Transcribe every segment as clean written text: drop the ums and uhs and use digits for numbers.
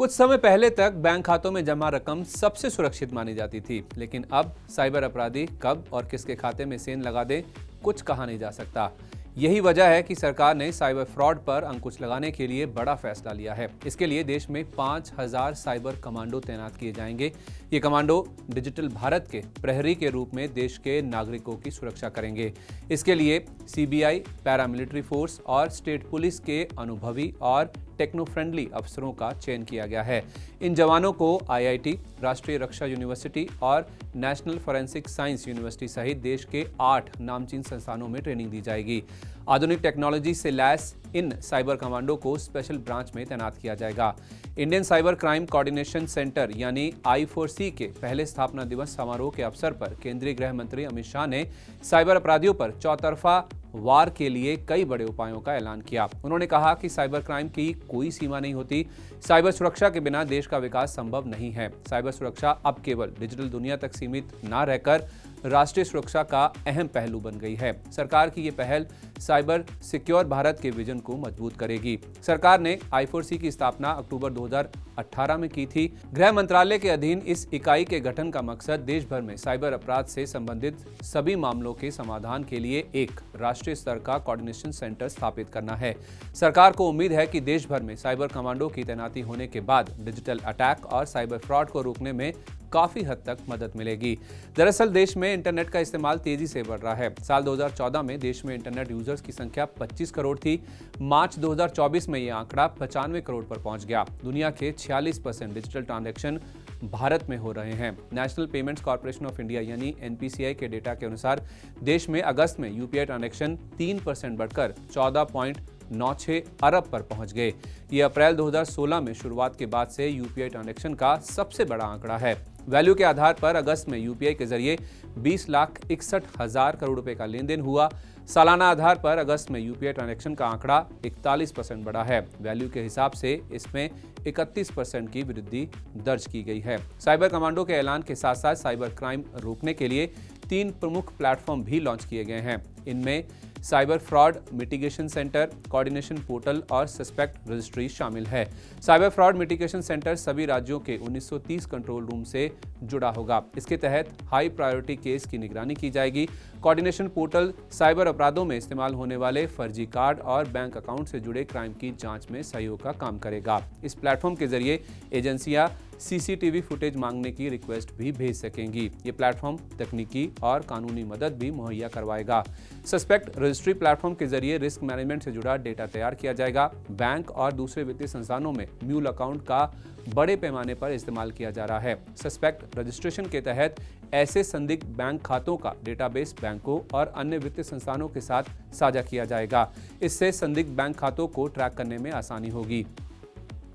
कुछ समय पहले तक बैंक खातों में जमा रकम सबसे सुरक्षित मानी जाती थी, लेकिन अब साइबर अपराधी कब और किसके खाते में सेंध लगा दें, कुछ कहा नहीं जा सकता। यही वजह है कि सरकार ने साइबर फ्रॉड पर अंकुश लगाने के लिए बड़ा फैसला लिया है। इसके लिए देश में 5000 साइबर कमांडो तैनात किए जाएंगे। ये कमांडो डिजिटल भारत के प्रहरी के रूप में देश के नागरिकों की सुरक्षा करेंगे। इसके लिए सीबीआई, पैरामिलिट्री फोर्स और स्टेट पुलिस के अनुभवी और टेक्नो फ्रेंडली अफसरों का चयन किया गया है। इन जवानों को आईआईटी, राष्ट्रीय रक्षा यूनिवर्सिटी और नेशनल फॉरेंसिक साइंस यूनिवर्सिटी सहित देश के 8 नामचीन संस्थानों में ट्रेनिंग दी जाएगी। आधुनिक टेक्नोलॉजी से लैस इन साइबर कमांडो को स्पेशल ब्रांच में तैनात किया जाएगा। Indian cyber crime coordination centre यानी I4C के पहले स्थापना दिवस समारोह के अवसर पर केंद्रीय गृह मंत्री अमित शाह ने साइबर अपराधियों पर चौतरफा वार के लिए कई बड़े उपायों का ऐलान किया। उन्होंने कहा कि साइबर क्राइम की कोई सीमा नहीं होती। साइबर सुरक्षा के बिना देश का विकास संभव नहीं है। साइबर सुरक्षा अब केवल डिजिटल दुनिया तक सीमित न रहकर राष्ट्रीय सुरक्षा का अहम पहलू बन गई है। सरकार की ये पहल साइबर सिक्योर भारत के विजन को मजबूत करेगी। सरकार ने I4C की स्थापना अक्टूबर 2018 में की थी। गृह मंत्रालय के अधीन इस इकाई के गठन का मकसद देश भर में साइबर अपराध से संबंधित सभी मामलों के समाधान के लिए एक राष्ट्रीय स्तर का कोऑर्डिनेशन सेंटर स्थापित करना है। सरकार को उम्मीद है कि देश भर में साइबर कमांडो की तैनाती होने के बाद डिजिटल अटैक और साइबर फ्रॉड को रोकने में काफी हद तक मदद मिलेगी। दरअसल देश में इंटरनेट का इस्तेमाल तेजी से बढ़ रहा है। साल 2014 में देश में इंटरनेट यूजर्स की संख्या 25 करोड़ थी। मार्च 2024 में यह आंकड़ा 95 करोड़ पर पहुंच गया। दुनिया के 46% डिजिटल ट्रांजैक्शन भारत में हो रहे हैं। National payments corporation of India यानी NPCI के डेटा के अनुसार देश में अगस्त में यूपीआई ट्रांजैक्शन 3% बढ़कर 14.96 अरब पर पहुंच गए। ये अप्रैल 2016 में शुरुआत के बाद से यूपीआई ट्रांजैक्शन का सबसे बड़ा आंकड़ा है। वैल्यू के आधार पर अगस्त में यूपीआई के जरिए 20,61,000 करोड़ रुपए का लेन देन हुआ। सालाना आधार पर अगस्त में यूपीआई ट्रांजैक्शन का आंकड़ा 41% बढ़ा है। वैल्यू के हिसाब से इसमें 31% की वृद्धि दर्ज की गई है। साइबर कमांडो के ऐलान के साथ साथ साइबर क्राइम रोकने के लिए 3 प्रमुख प्लेटफॉर्म भी लॉन्च किए गए हैं। इनमें cyber fraud mitigation centre, coordination portal और सस्पेक्ट रजिस्ट्री शामिल है। साइबर फ्रॉड मिटिगेशन सेंटर सभी राज्यों के 1930 कंट्रोल रूम से जुड़ा होगा। इसके तहत हाई प्रायोरिटी केस की निगरानी की जाएगी। कोऑर्डिनेशन पोर्टल साइबर अपराधों में इस्तेमाल होने वाले फर्जी कार्ड और बैंक अकाउंट से जुड़े क्राइम की जांच में सहयोग का काम करेगा। इस प्लेटफॉर्म के जरिए एजेंसियां CCTV फुटेज मांगने की रिक्वेस्ट भी भेज सकेंगी। ये प्लेटफॉर्म तकनीकी और कानूनी मदद भी मुहैया करवाएगा। सस्पेक्ट रजिस्ट्री प्लेटफॉर्म के जरिए रिस्क मैनेजमेंट से जुड़ा डेटा तैयार किया जाएगा। बैंक और दूसरे वित्तीय संस्थानों में म्यूल अकाउंट का बड़े पैमाने पर इस्तेमाल किया जा रहा है। सस्पेक्ट रजिस्ट्रेशन के तहत ऐसे संदिग्ध बैंक खातों का डेटाबेस बैंकों और अन्य वित्तीय संस्थानों के साथ साझा किया जाएगा। इससे संदिग्ध बैंक खातों को ट्रैक करने में आसानी होगी।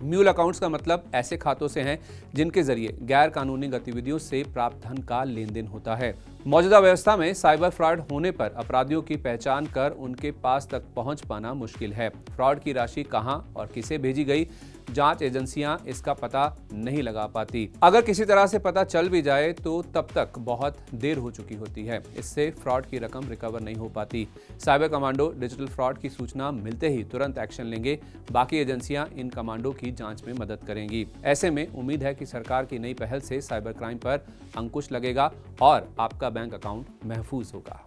म्यूल अकाउंट्स का मतलब ऐसे खातों से हैं जिनके जरिए गैर कानूनी गतिविधियों से प्राप्त धन का लेन देन होता है। मौजूदा व्यवस्था में साइबर फ्रॉड होने पर अपराधियों की पहचान कर उनके पास तक पहुंच पाना मुश्किल है। फ्रॉड की राशि कहां और किसे भेजी गई, जांच एजेंसियां इसका पता नहीं लगा पाती। अगर किसी तरह से पता चल भी जाए तो तब तक बहुत देर हो चुकी होती है। इससे फ्रॉड की रकम रिकवर नहीं हो पाती। साइबर कमांडो डिजिटल फ्रॉड की सूचना मिलते ही तुरंत एक्शन लेंगे। बाकी एजेंसियां इन कमांडो की जांच में मदद करेंगी। ऐसे में उम्मीद है कि सरकार की नई पहल से साइबर क्राइम पर अंकुश लगेगा और आपका बैंक अकाउंट महफूज होगा।